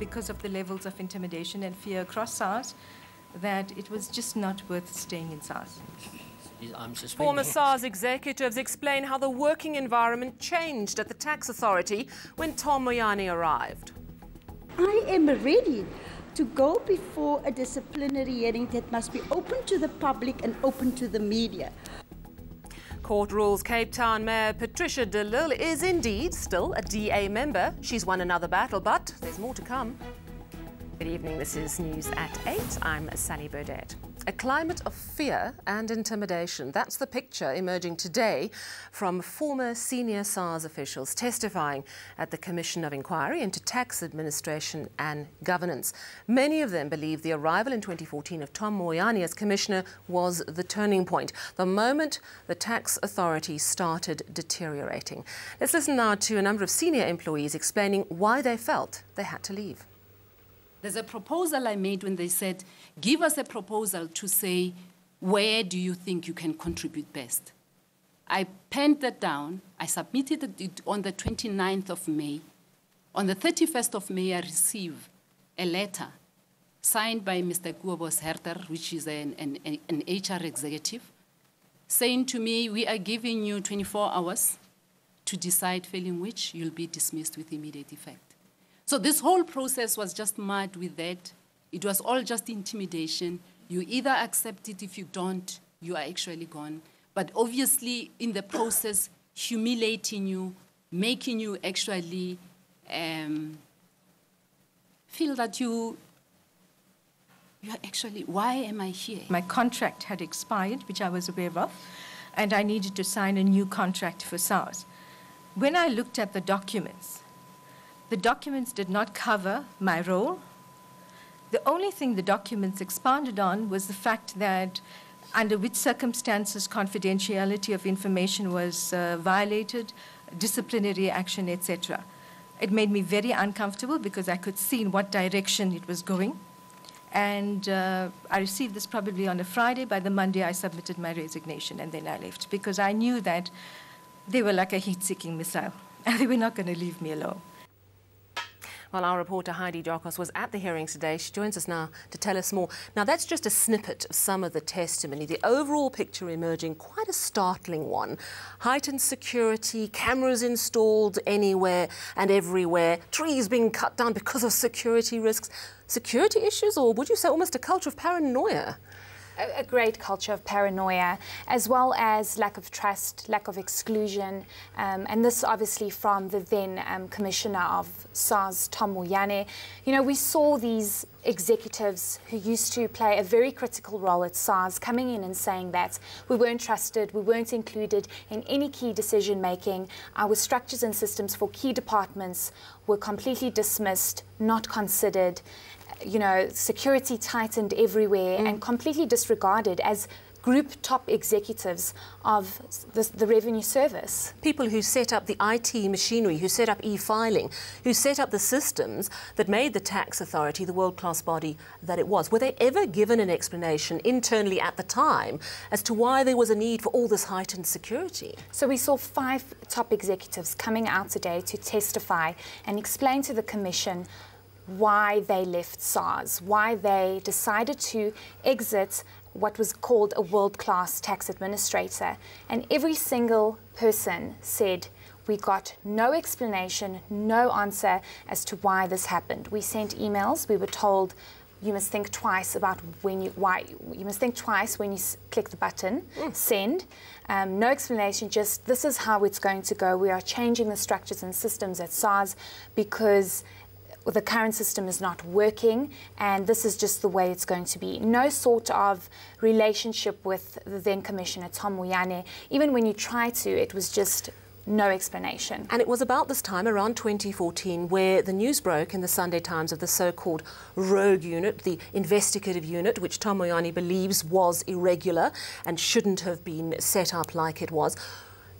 because of the levels of intimidation and fear across SARS, that it was just not worth staying in SARS. Former SARS executives explain how the working environment changed at the tax authority when Tom Moyane arrived. I am ready to go before a disciplinary hearing that must be open to the public and open to the media. Court rules Cape Town Mayor Patricia de Lille is indeed still a DA member. She's won another battle, but there's more to come. Good evening, this is News at 8. I'm Sally Burdett. A climate of fear and intimidation. That's the picture emerging today from former senior SARS officials testifying at the Commission of Inquiry into Tax Administration and Governance. Many of them believe the arrival in 2014 of Tom Moyane as Commissioner was the turning point, the moment the tax authority started deteriorating. Let's listen now to a number of senior employees explaining why they felt they had to leave. There's a proposal I made when they said, give us a proposal to say, where do you think you can contribute best? I penned that down. I submitted it on the 29th of May. On the 31st of May, I received a letter signed by Mr. Kuobos Herter, which is an HR executive, saying to me, we are giving you 24 hours to decide, failing which you'll be dismissed with immediate effect. So this whole process was just mad with that. It was all just intimidation. You either accept it, if you don't, you are actually gone. But obviously, in the process, humiliating you, making you actually feel that you are actually, why am I here? My contract had expired, which I was aware of, and I needed to sign a new contract for SARS. When I looked at the documents did not cover my role. The only thing the documents expanded on was the fact that under which circumstances confidentiality of information was violated, disciplinary action, etc. It made me very uncomfortable because I could see in what direction it was going. And I received this probably on a Friday. By the Monday, I submitted my resignation, and then I left because I knew that they were like a heat-seeking missile, and they were not going to leave me alone. Well, our reporter Heidi was at the hearings today. She joins us now to tell us more. Now, that's just a snippet of some of the testimony. The overall picture emerging, quite a startling one. Heightened security, cameras installed anywhere and everywhere, trees being cut down because of security risks. Security issues, or would you say almost a culture of paranoia? A great culture of paranoia, as well as lack of trust, lack of exclusion, and this obviously from the then Commissioner of SARS, Tom Moyane. You know, we saw these executives who used to play a very critical role at SARS coming in and saying that we weren't trusted, we weren't included in any key decision making, our structures and systems for key departments were completely dismissed, not considered. You know, security tightened everywhere and completely disregarded as group top executives of the revenue service. People who set up the IT machinery, who set up e-filing, who set up the systems that made the tax authority the world-class body that it was. Were they ever given an explanation internally at the time as to why there was a need for all this heightened security? So we saw 5 top executives coming out today to testify and explain to the Commission why they left SARS, why they decided to exit what was called a world-class tax administrator. And every single person said, we got no explanation, no answer as to why this happened. We sent emails, we were told, you must think twice about you must think twice when you click the button, send. No explanation, just this is how it's going to go. We are changing the structures and systems at SARS because the current system is not working, and this is just the way it's going to be. No sort of relationship with the then Commissioner, Tom Moyane. Even when you try to, it was just no explanation. And it was about this time, around 2014, where the news broke in the Sunday Times of the so-called rogue unit, the investigative unit, which Tom Moyane believes was irregular and shouldn't have been set up like it was.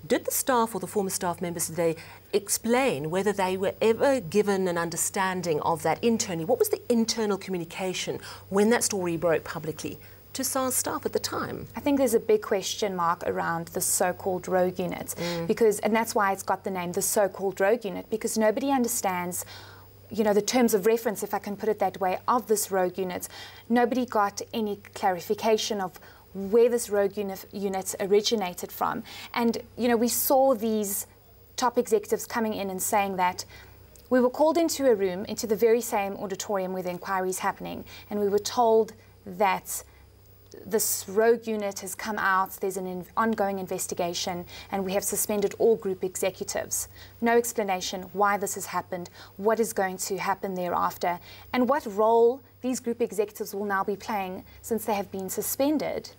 Did the staff or the former staff members today explain whether they were ever given an understanding of that internally? What was the internal communication when that story broke publicly to SARS staff at the time? I think there's a big question mark around the so-called rogue unit, because, and that's why it's got the name the so-called rogue unit, because nobody understands the terms of reference, if I can put it that way, of this rogue unit. Nobody got any clarification of where this rogue unit originated from. And, we saw these top executives coming in and saying that we were called into a room, into the very same auditorium where the inquiry is happening, and we were told that this rogue unit has come out, there's an ongoing investigation, and we have suspended all group executives. No explanation why this has happened, what is going to happen thereafter, and what role these group executives will now be playing since they have been suspended.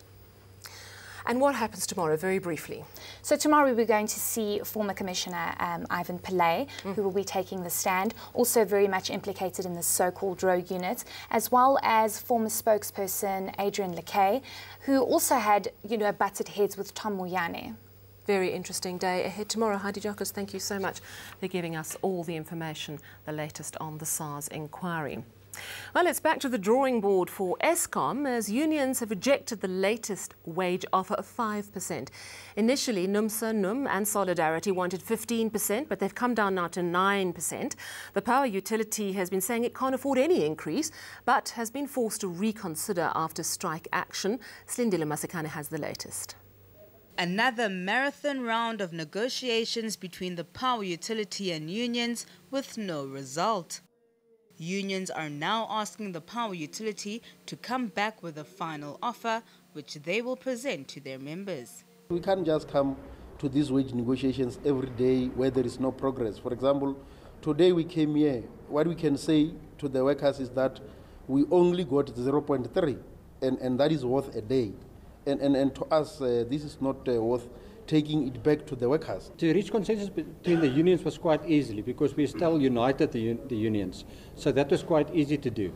And what happens tomorrow, very briefly? So tomorrow we're going to see former Commissioner Ivan Pillay, who will be taking the stand, also very much implicated in the so-called rogue unit, as well as former spokesperson Adrian Lekay, who also had, butted heads with Tom Moyane. Very interesting day ahead tomorrow. Heidi, thank you so much for giving us all the information, the latest on the SARS inquiry. Well, it's back to the drawing board for Eskom as unions have rejected the latest wage offer of 5%. Initially, NUMSA, NUM and Solidarity wanted 15%, but they've come down now to 9%. The power utility has been saying it can't afford any increase, but has been forced to reconsider after strike action. Slindile Masekane has the latest. Another marathon round of negotiations between the power utility and unions with no result. Unions are now asking the power utility to come back with a final offer, which they will present to their members. We can't just come to these wage negotiations every day where there is no progress. For example, today we came here. What we can say to the workers is that we only got 0.3, and that is worth a day. And to us, this is not worth taking it back to the workers. To reach consensus between the unions was quite easily because we still united the unions. So that was quite easy to do.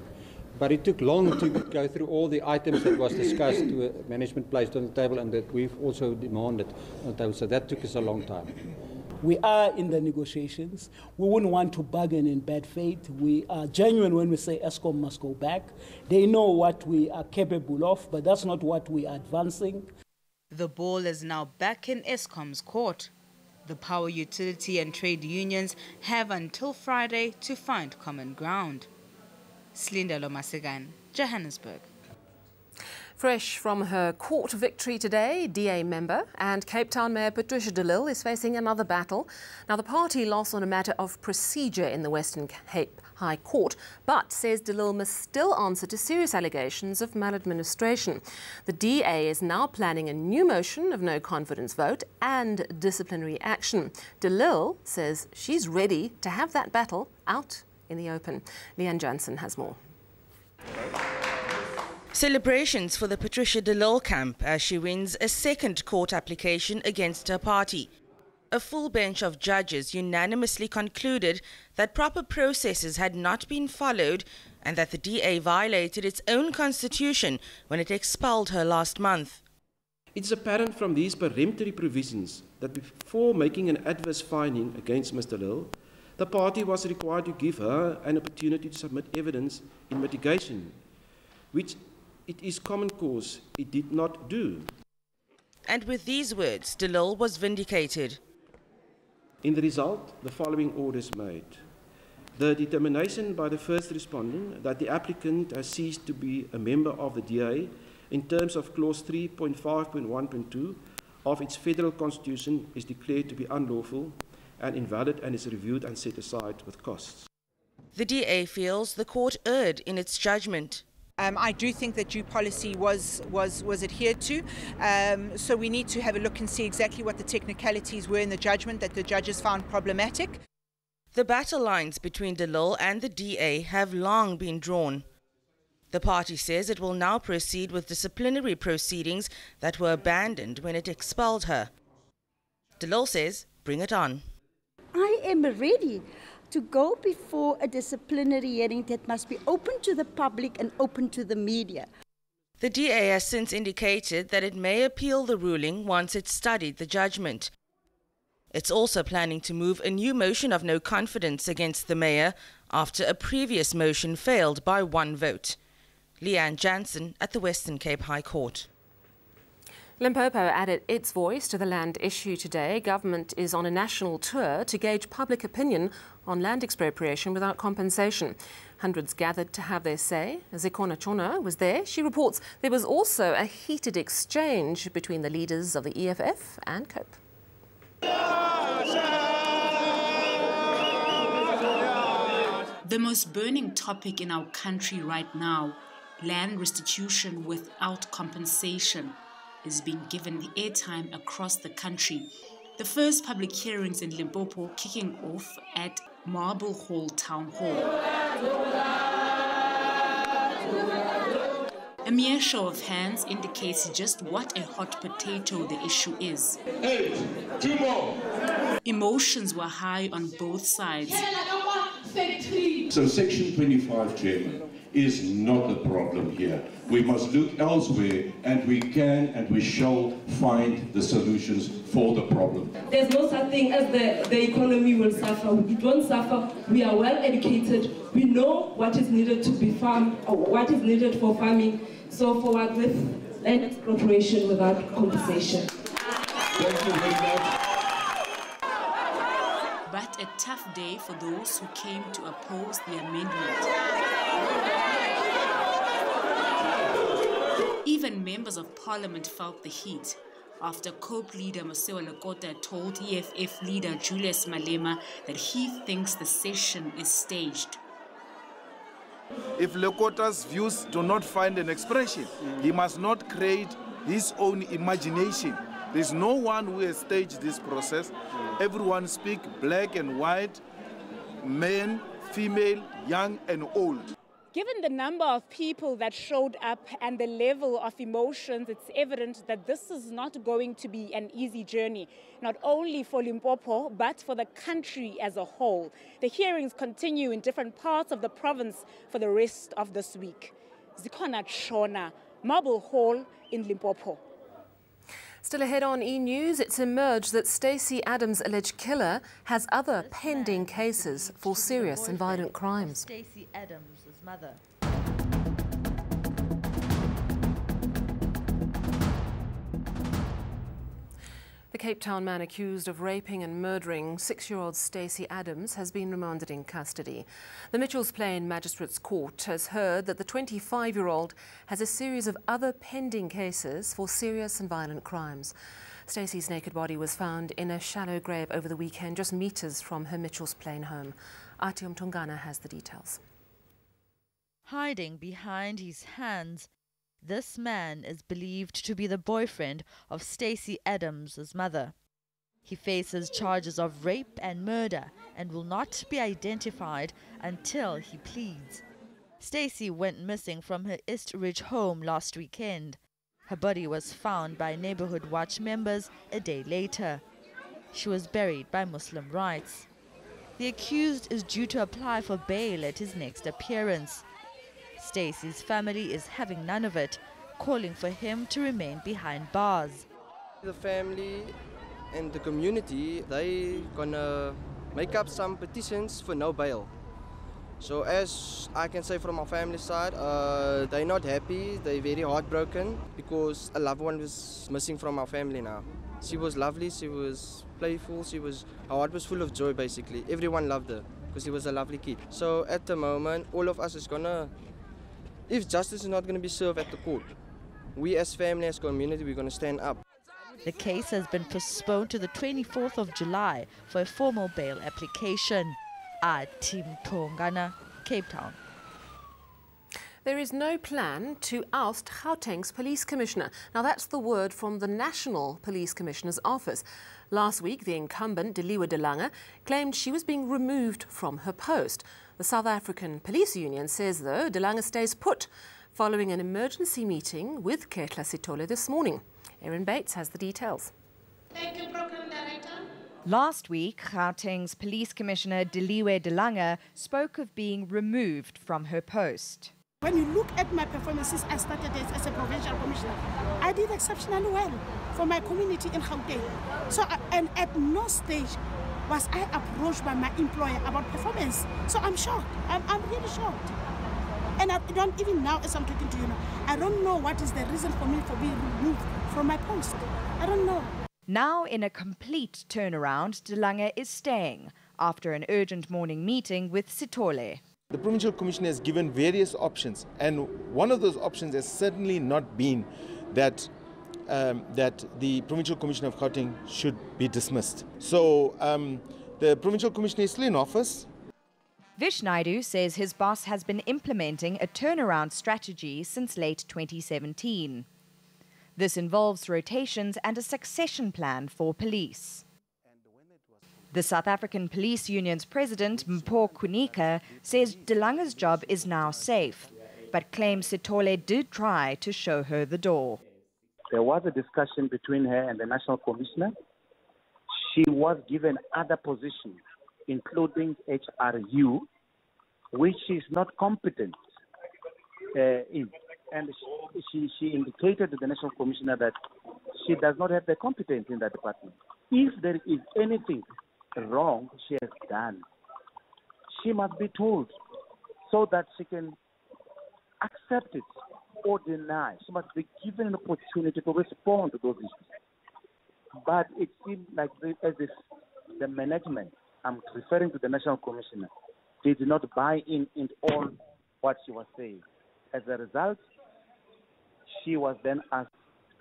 But it took long to go through all the items that was discussed, management placed on the table, and that we've also demanded on the table. So that took us a long time. We are in the negotiations. We wouldn't want to bargain in bad faith. We are genuine when we say Eskom must go back. They know what we are capable of, but that's not what we are advancing. The ball is now back in Eskom's court. The power utility and trade unions have until Friday to find common ground. Slindile Masekane, Johannesburg. Fresh from her court victory today, DA member and Cape Town Mayor Patricia de Lille is facing another battle. Now, the party lost on a matter of procedure in the Western Cape High Court, but says de Lille must still answer to serious allegations of maladministration. The DA is now planning a new motion of no confidence vote and disciplinary action. De Lille says she's ready to have that battle out in the open. Leanne Jansen has more. Celebrations for the Patricia de Lille camp as she wins a second court application against her party. A full bench of judges unanimously concluded that proper processes had not been followed and that the DA violated its own constitution when it expelled her last month. It's apparent from these peremptory provisions that before making an adverse finding against Ms. de Lille, the party was required to give her an opportunity to submit evidence in mitigation, which it is common cause it did not do. And with these words, de Lille was vindicated. In the result, the following orders made. The determination by the first respondent that the applicant has ceased to be a member of the DA in terms of clause 3.5.1.2 of its federal constitution is declared to be unlawful and invalid and is reviewed and set aside with costs. The DA feels the court erred in its judgment. I do think that due policy was adhered to, so we need to have a look and see exactly what the technicalities were in the judgment that the judges found problematic. The battle lines between de Lille and the DA have long been drawn. The party says it will now proceed with disciplinary proceedings that were abandoned when it expelled her. De Lille says, bring it on. I am ready to go before a disciplinary hearing that must be open to the public and open to the media. The DA has since indicated that it may appeal the ruling once it's studied the judgment. It's also planning to move a new motion of no confidence against the mayor after a previous motion failed by 1 vote. Leanne Jansen at the Western Cape High Court. Limpopo added its voice to the land issue today. Government is on a national tour to gauge public opinion on land expropriation without compensation. Hundreds gathered to have their say. Zikona Chona was there. She reports there was also a heated exchange between the leaders of the EFF and COPE. The most burning topic in our country right now, land restitution without compensation, is being given the airtime across the country. The first public hearings in Limpopo kicking off at Marble Hall Town Hall. A mere show of hands indicates just what a hot potato the issue is. 8, 2 more. Emotions were high on both sides. So Section 25, Chairman, is not the problem here. We must look elsewhere, and we can and we shall find the solutions for the problem. There's no such thing as the economy will suffer. It won't suffer. We are well educated. We know what is needed to be farmed, or what is needed for farming. So forward with land expropriation without compensation. Thank you very much. But a tough day for those who came to oppose the amendment. Even members of parliament felt the heat after COPE leader Mosewa Lekota told EFF leader Julius Malema that he thinks the session is staged. If Lekota's views do not find an expression, he must not create his own imagination. There's no one who has staged this process. Everyone speak black and white, men, female, young and old. Given the number of people that showed up and the level of emotions, it's evident that this is not going to be an easy journey, not only for Limpopo, but for the country as a whole. The hearings continue in different parts of the province for the rest of this week. Zikona Chona, Marble Hall in Limpopo. Still ahead on eNews, it's emerged that Stacy Adams' alleged killer has other pending cases for serious and violent crimes. Stacy Adams' mother. The Cape Town man accused of raping and murdering 6-year-old Stacy Adams has been remanded in custody. The Mitchells Plain Magistrates Court has heard that the 25-year-old has a series of other pending cases for serious and violent crimes. Stacy's naked body was found in a shallow grave over the weekend, just meters from her Mitchells Plain home. Artyom Tungana has the details. Hiding behind his hands, this man is believed to be the boyfriend of Stacy Adams' mother. He faces charges of rape and murder and will not be identified until he pleads. Stacy went missing from her East Ridge home last weekend. Her body was found by Neighborhood Watch members a day later. She was buried by Muslim rites. The accused is due to apply for bail at his next appearance. Stacy's family is having none of it, calling for him to remain behind bars. The family and the community, they gonna make up some petitions for no bail. So as I can say from our family side, they're not happy, they're very heartbroken because a loved one was missing from our family now. She was lovely, she was playful, her heart was full of joy basically. Everyone loved her because she was a lovely kid. So at the moment, all of us is gonna, if justice is not going to be served at the court, we as family, as community, we're going to stand up. The case has been postponed to the 24th of July for a formal bail application. Team Tongana, Cape Town. There is no plan to oust Gauteng's police commissioner. Now that's the word from the National Police Commissioner's office. Last week, the incumbent, de Lille claimed she was being removed from her post. The South African Police Union says, though, de Lange stays put following an emergency meeting with Kekla Sitole this morning. Erin Bates has the details. Thank you, Program Director. Last week, Gauteng's Police Commissioner de Lille spoke of being removed from her post. When you look at my performances, I started as a provincial commissioner. I did exceptionally well for my community in Gauteng. And at no stage was I approached by my employer about performance. So I'm shocked. I'm really shocked. And I don't, even now as I'm talking to you now, I don't know what is the reason for me for being removed from my post. I don't know. Now, in a complete turnaround, De Lange is staying after an urgent morning meeting with Sithole. The Provincial Commissioner has given various options, and one of those options has certainly not been that that the Provincial Commissioner of Gauteng should be dismissed. So the Provincial Commissioner is still in office. Vish Naidu says his boss has been implementing a turnaround strategy since late 2017. This involves rotations and a succession plan for police. The South African Police Union's president, Mpho Kunika, says De Lange's job is now safe, but claims Sithole did try to show her the door. There was a discussion between her and the National Commissioner. She was given other positions, including HRU, which she is not competent in. And she indicated to the National Commissioner that she does not have the competence in that department. If there is anything wrong she has done, she must be told so that she can accept it or deny. She must be given an opportunity to respond to those issues. But it seems like the management, I'm referring to the National Commissioner, did not buy in all what she was saying. As a result, she was then asked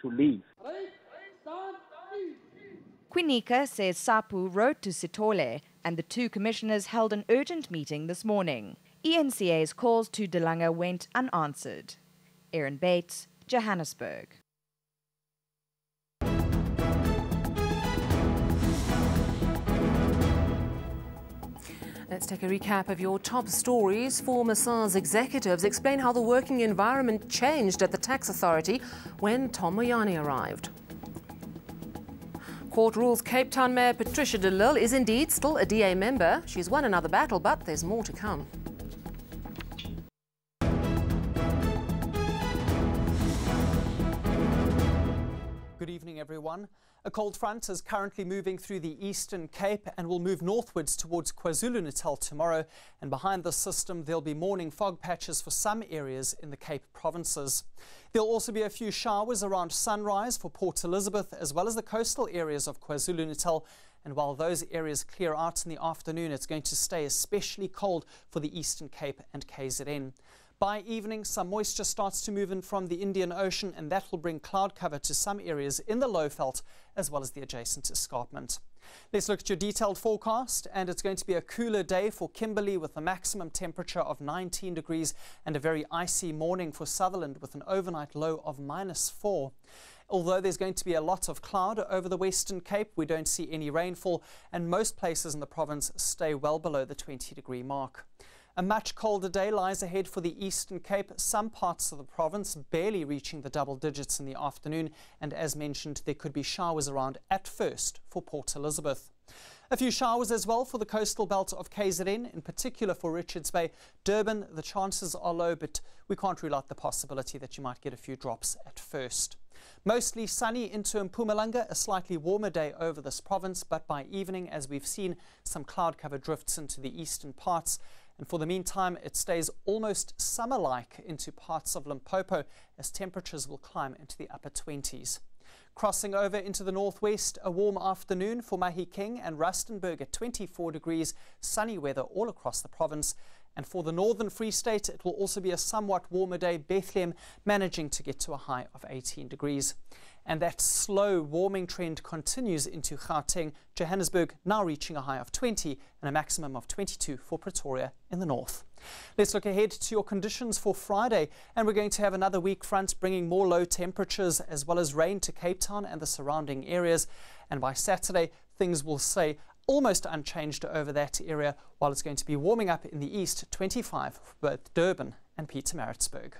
to leave. Kunika says SAPU wrote to Sithole and the two commissioners held an urgent meeting this morning. ENCA's calls to De Lange went unanswered. Aaron Bates, Johannesburg. Let's take a recap of your top stories. Former SARS executives explain how the working environment changed at the tax authority when Tom Moyane arrived. Court rules Cape Town Mayor Patricia de Lille is indeed still a DA member. She's won another battle, but there's more to come. Good evening, everyone. A cold front is currently moving through the Eastern Cape and will move northwards towards KwaZulu-Natal tomorrow. And behind this system, there'll be morning fog patches for some areas in the Cape provinces. There'll also be a few showers around sunrise for Port Elizabeth, as well as the coastal areas of KwaZulu-Natal. And while those areas clear out in the afternoon, it's going to stay especially cold for the Eastern Cape and KZN. By evening, some moisture starts to move in from the Indian Ocean, and that will bring cloud cover to some areas in the Lowveld as well as the adjacent escarpment. Let's look at your detailed forecast, and it's going to be a cooler day for Kimberley with a maximum temperature of 19 degrees and a very icy morning for Sutherland with an overnight low of -4. Although there's going to be a lot of cloud over the Western Cape, we don't see any rainfall, and most places in the province stay well below the 20-degree mark. A much colder day lies ahead for the Eastern Cape, some parts of the province barely reaching the double digits in the afternoon, and as mentioned, there could be showers around at first for Port Elizabeth. A few showers as well for the coastal belt of KZN, in particular for Richards Bay. Durban, the chances are low, but we can't rule out the possibility that you might get a few drops at first. Mostly sunny into Mpumalanga, a slightly warmer day over this province, but by evening, as we've seen, some cloud cover drifts into the eastern parts. And for the meantime, it stays almost summer-like into parts of Limpopo as temperatures will climb into the upper 20s. Crossing over into the northwest, a warm afternoon for Mahikeng and Rustenburg at 24 degrees, sunny weather all across the province. And for the northern Free State, it will also be a somewhat warmer day, Bethlehem managing to get to a high of 18 degrees. And that slow warming trend continues into Gauteng, Johannesburg now reaching a high of 20 and a maximum of 22 for Pretoria in the north. Let's look ahead to your conditions for Friday, and we're going to have another weak front bringing more low temperatures as well as rain to Cape Town and the surrounding areas. And by Saturday, things will stay almost unchanged over that area, while it's going to be warming up in the east, 25 for both Durban and Pietermaritzburg.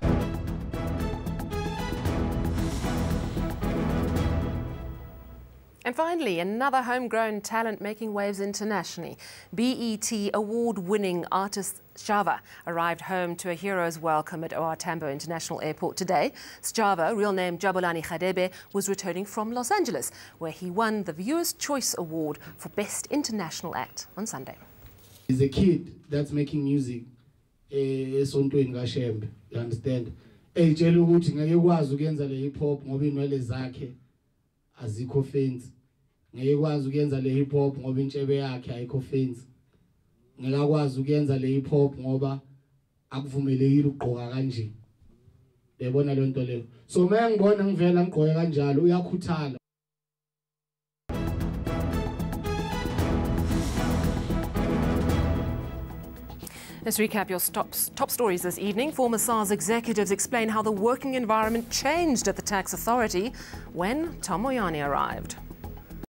And finally, another homegrown talent making waves internationally. BET award-winning artist Sjava arrived home to a hero's welcome at OR Tambo International Airport today. Sjava, real name Jabulani Khadebe, was returning from Los Angeles, where he won the Viewer's Choice Award for Best International Act on Sunday. He's a kid that's making music esontweni kaShembe, you understand? Eyitshela ukuthi ngeke kwazi ukuyenza le hip hop ngoba inwele zakhe azikho fancy. Ngeke kwazi ukuyenza le hip hop ngoba intshebe yakhe ayikho fancy. Ngeke kwazi ukuyenza le hip hop ngoba akuvumelekile ukugqoka kanje. Yabona le nto leyo. So manje ngibona ngivela ngigqoke kanjalo uyakhuthala. Let's recap your top stories this evening. Former SARS executives explain how the working environment changed at the tax authority when Tom Moyane arrived.